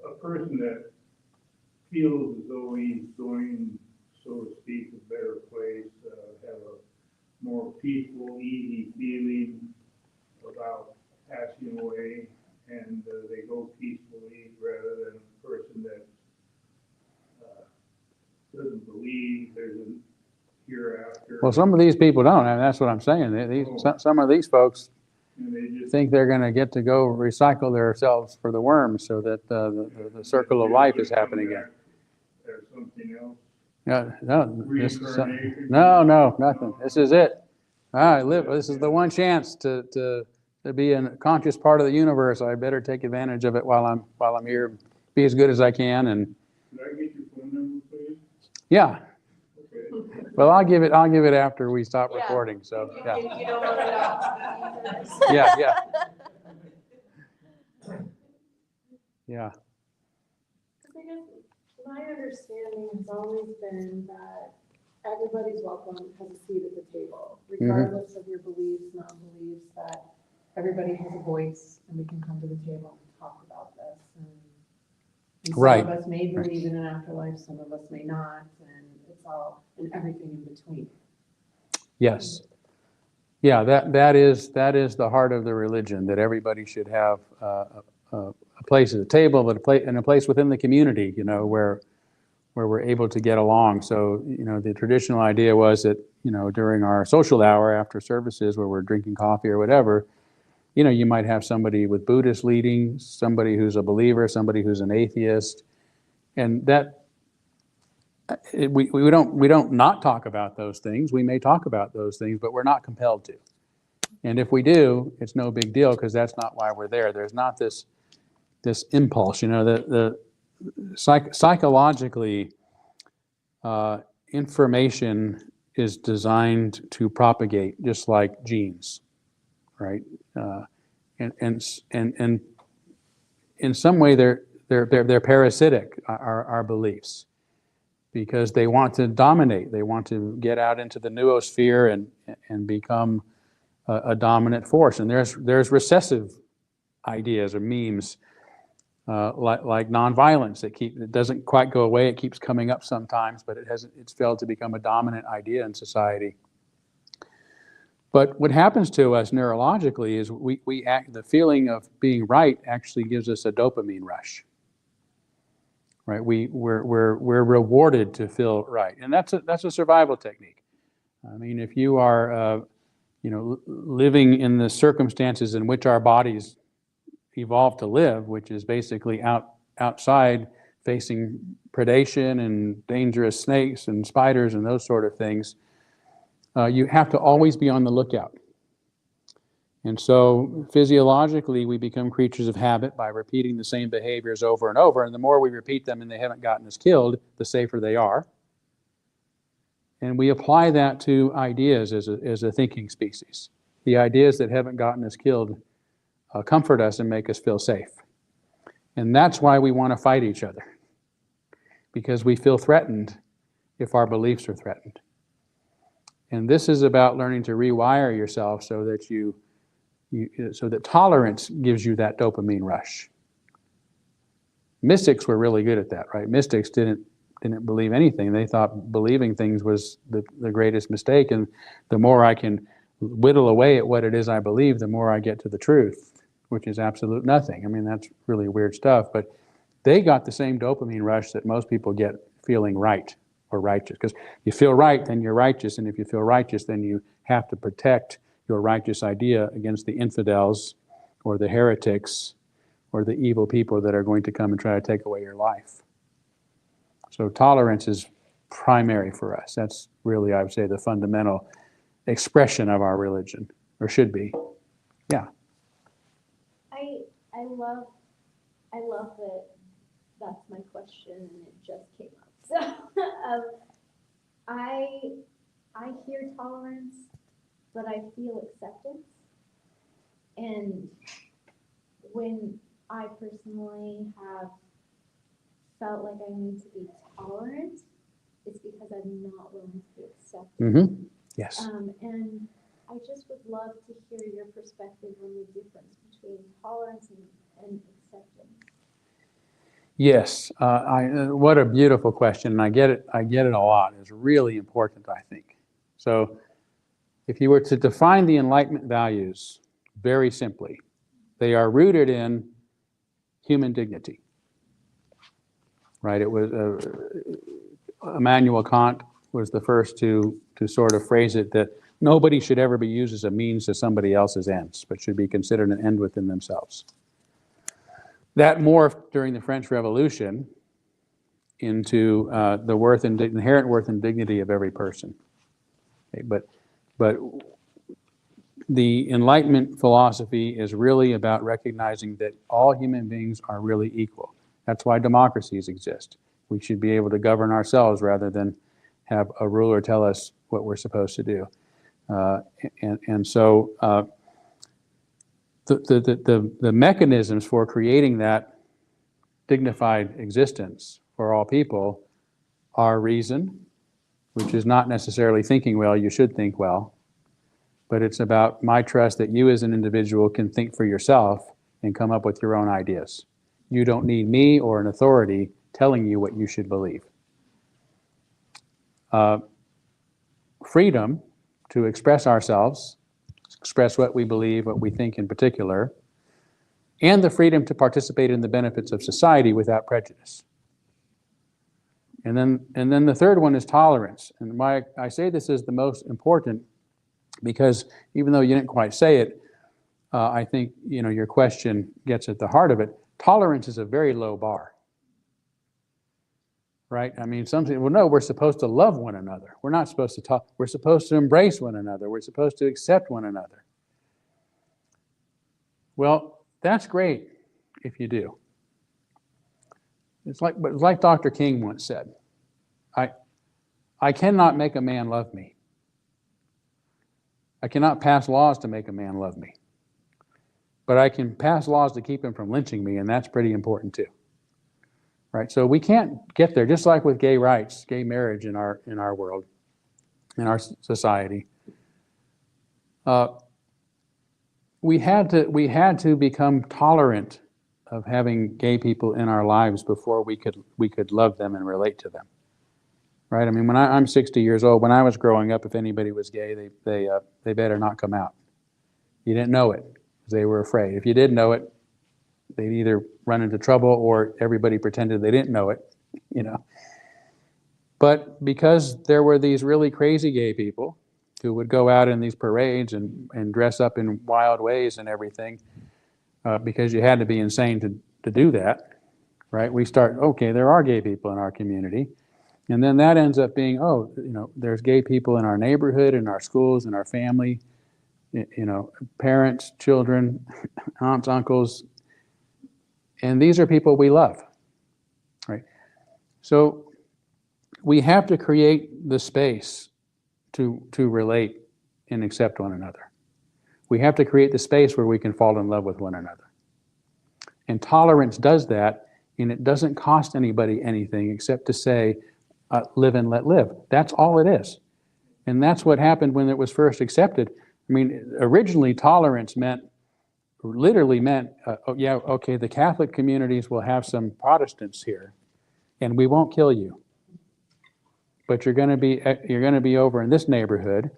a person that feels as though he's going, so to speak, a better place, have a more peaceful, easy feeling about passing away, and they go peacefully, rather than a person that doesn't believe there's a hereafter. Well, some of these people don't. I mean, that's what I'm saying. Some of these folks And they just think they're going to get to go recycle themselves for the worms, so that the circle of life is happening again. There's something else. No, nothing. This is it. I live. This is the one chance to be a conscious part of the universe. I better take advantage of it while I'm here, be as good as I can. And Could I get your phone number, please? yeah, Okay. well, I'll give it after we stop recording. So yeah, If you don't want to know. yeah. Yeah. I guess my understanding has always been that everybody's welcome, has a seat at the table, regardless of your beliefs, non-beliefs, that everybody has a voice and we can come to the table and talk about this. And Right. some of us may believe in an afterlife, some of us may not, and it's all, and everything in between. Yes. Yeah, that is the heart of the religion, that everybody should have a place at the table, but a place within the community, where we're able to get along. So, the traditional idea was that, during our social hour after services where we're drinking coffee or whatever, you might have somebody with Buddhist leading, somebody who's a believer, somebody who's an atheist, and that we don't not talk about those things. We may talk about those things, but we're not compelled to. And if we do, it's no big deal, because that's not why we're there. There's not this impulse, the psychologically, information is designed to propagate, just like genes, right? And in some way they're parasitic, our beliefs, because they want to dominate. They want to get out into the noosphere and become a dominant force. And there's recessive ideas or memes, like nonviolence, it doesn't quite go away. It keeps coming up sometimes, but it's failed to become a dominant idea in society. But what happens to us neurologically is the feeling of being right actually gives us a dopamine rush. Right? We're rewarded to feel right, and that's a survival technique. I mean, if you are living in the circumstances in which our bodies evolved to live, which is basically outside, facing predation and dangerous snakes and spiders and those sort of things, you have to always be on the lookout. And so physiologically, we become creatures of habit by repeating the same behaviors over and over. And the more we repeat them and they haven't gotten us killed, the safer they are. And we apply that to ideas as a thinking species. The ideas that haven't gotten us killed comfort us and make us feel safe. And that's why we want to fight each other, because we feel threatened if our beliefs are threatened. And this is about learning to rewire yourself so that tolerance gives you that dopamine rush. Mystics were really good at that, right? Mystics didn't believe anything. They thought believing things was the greatest mistake, and the more I can whittle away at what it is I believe, the more I get to the truth, which is absolute nothing. I mean, that's really weird stuff, but they got the same dopamine rush that most people get feeling right or righteous, because you feel right, then you're righteous, and if you feel righteous, then you have to protect your righteous idea against the infidels or the heretics or the evil people that are going to come and try to take away your life. So tolerance is primary for us. That's really, I would say, the fundamental expression of our religion, or should be. Yeah. I love that that's my question and it just came up. So I I hear tolerance, but I feel acceptance. And when I personally have felt like I need to be tolerant, it's because I'm not willing to be accepted. Mm-hmm. Yes. And I just would love to hear your perspective on the difference between tolerance and acceptance. Yes. What a beautiful question. And I get it a lot. It's really important, I think. So if you were to define the Enlightenment values very simply, they are rooted in human dignity. Right? It was Immanuel Kant was the first to sort of phrase it that nobody should ever be used as a means to somebody else's ends, but should be considered an end within themselves. That morphed during the French Revolution into the inherent worth and dignity of every person. Okay, but the Enlightenment philosophy is really about recognizing that all human beings are really equal. That's why democracies exist. We should be able to govern ourselves rather than have a ruler tell us what we're supposed to do. So the mechanisms for creating that dignified existence for all people are reason, which is not necessarily thinking well, you should think well, but it's about my trust that you as an individual can think for yourself and come up with your own ideas. You don't need me or an authority telling you what you should believe. Freedom to express ourselves, express what we believe, what we think in particular, and the freedom to participate in the benefits of society without prejudice. And then the third one is tolerance. And why I say this is the most important, because even though you didn't quite say it, I think your question gets at the heart of it. Tolerance is a very low bar. Right? I mean, some people, well, no, we're supposed to love one another. We're not supposed to talk. We're supposed to embrace one another. We're supposed to accept one another. Well, that's great if you do. It's like Dr. King once said, I cannot make a man love me. I cannot pass laws to make a man love me. But I can pass laws to keep him from lynching me, and that's pretty important too. Right, so we can't get there. Just like with gay rights, gay marriage in our world, in our society, we had to become tolerant of having gay people in our lives before we could love them and relate to them. Right? I mean, when I'm 60 years old, when I was growing up, if anybody was gay, they better not come out. You didn't know it because they were afraid. If you did know it, they'd either run into trouble or everybody pretended they didn't know it, But because there were these really crazy gay people who would go out in these parades and dress up in wild ways and everything, because you had to be insane to do that, right? We start, okay, there are gay people in our community. And then that ends up being, there's gay people in our neighborhood, in our schools, in our family, parents, children, aunts, uncles. And these are people we love, right? So we have to create the space to relate and accept one another. We have to create the space where we can fall in love with one another. And tolerance does that, and it doesn't cost anybody anything except to say, live and let live. That's all it is. And that's what happened when it was first accepted. I mean, originally tolerance literally meant, the Catholic communities will have some Protestants here, and we won't kill you. But you're going to be over in this neighborhood.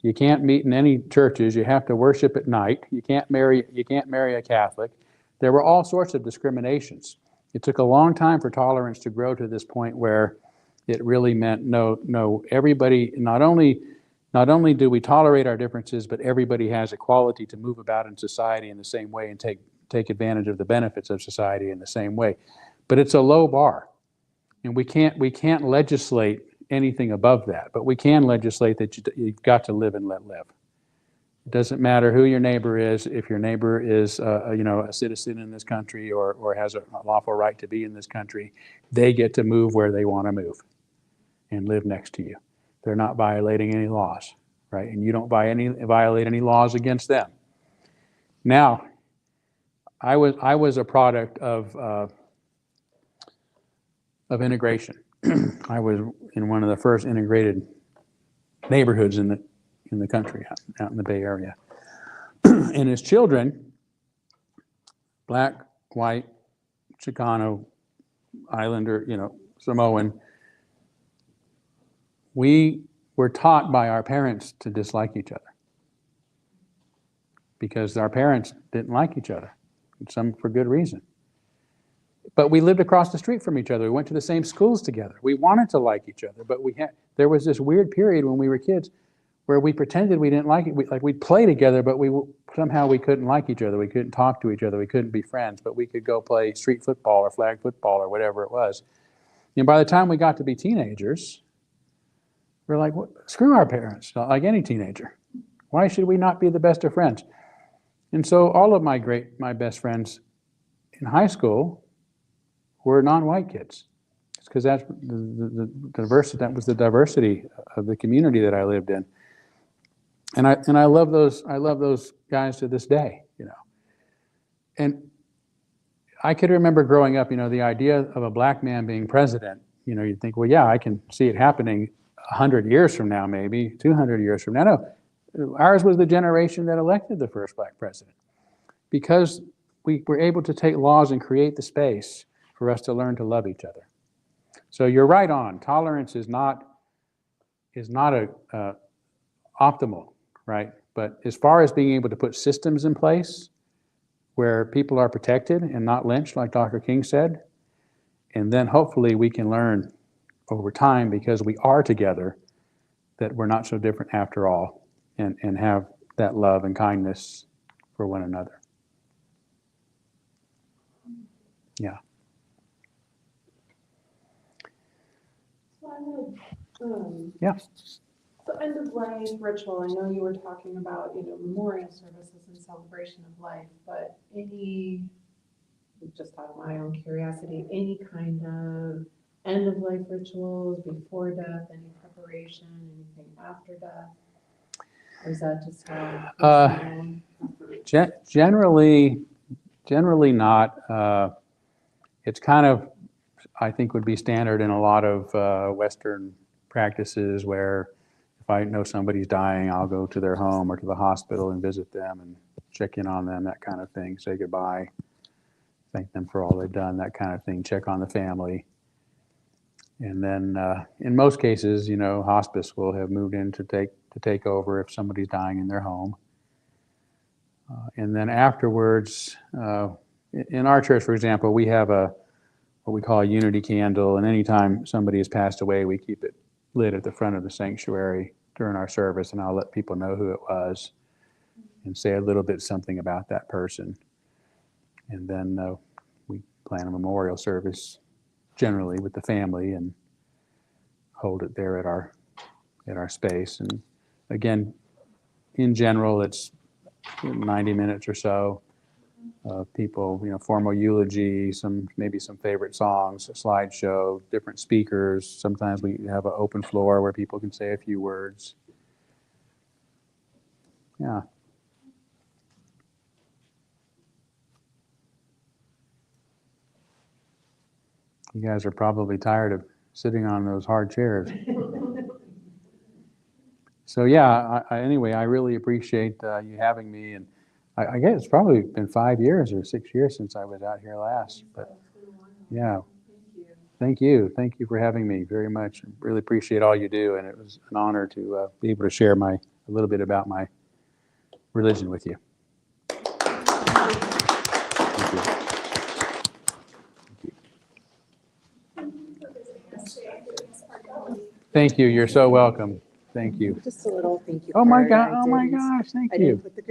You can't meet in any churches. You have to worship at night. You can't marry a Catholic. There were all sorts of discriminations. It took a long time for tolerance to grow to this point where it really meant no. Everybody, not only do we tolerate our differences, but everybody has equality to move about in society in the same way and take advantage of the benefits of society in the same way. But it's a low bar, and we can't legislate anything above that. But we can legislate that you've got to live and let live. It doesn't matter who your neighbor is. If your neighbor is a citizen in this country or has a lawful right to be in this country, they get to move where they want to move and live next to you. they're not violating any laws, right? And you don't violate any laws against them. Now, I was a product of integration. I was in one of the first integrated neighborhoods in the country, out in the Bay Area. And as children, black, white, Chicano, Islander, Samoan, we were taught by our parents to dislike each other because our parents didn't like each other, some for good reason. But we lived across the street from each other. We went to the same schools together. We wanted to like each other, but there was this weird period when we were kids where we pretended we didn't like it. We'd play together, but somehow we couldn't like each other. We couldn't talk to each other. We couldn't be friends, but we could go play street football or flag football or whatever it was. And by the time we got to be teenagers, we're like, screw our parents, like any teenager. Why should we not be the best of friends? And so all of my best friends in high school were non-white kids. It's because that's the diversity. That was the diversity of the community that I lived in. And I love those guys to this day, And I could remember growing up, the idea of a black man being president, you'd think, well, yeah, I can see it happening 100 years from now, maybe 200 years from now. No, ours was the generation that elected the first black president because we were able to take laws and create the space for us to learn to love each other. So you're right on. Tolerance is not a optimal, right? But as far as being able to put systems in place where people are protected and not lynched, like Dr. King said, and then hopefully we can learn over time, because we are together, that we're not so different after all, and have that love and kindness for one another. Yeah. So I had, Yeah. the end of life ritual, I know you were talking about, memorial services and celebration of life, but just out of my own curiosity, any kind of end of life rituals before death, any preparation, anything after death? Or is that just how? Generally not. It's kind of, I think, would be standard in a lot of Western practices where if I know somebody's dying, I'll go to their home or to the hospital and visit them and check in on them, that kind of thing, say goodbye, thank them for all they've done, that kind of thing, check on the family. And then in most cases, hospice will have moved in to take over if somebody's dying in their home. And then afterwards, in our church, for example, we have what we call a unity candle, and anytime somebody has passed away, we keep it lit at the front of the sanctuary during our service, and I'll let people know who it was and say a little bit something about that person. And then we plan a memorial service generally with the family and hold it there at our space. And again, in general, it's 90 minutes or so. People, formal eulogy, maybe some favorite songs, a slideshow, different speakers. Sometimes we have an open floor where people can say a few words. Yeah. You guys are probably tired of sitting on those hard chairs. So yeah, anyway, I really appreciate you having me, and I guess it's probably been 5 years or 6 years since I was out here last, but yeah. Thank you for having me very much. I really appreciate all you do, and it was an honor to be able to share a little bit about my religion with you. Thank you. Thank you. You're so welcome. Thank you. Just a little thank you. Oh my card. God! Oh my gosh! Thank you.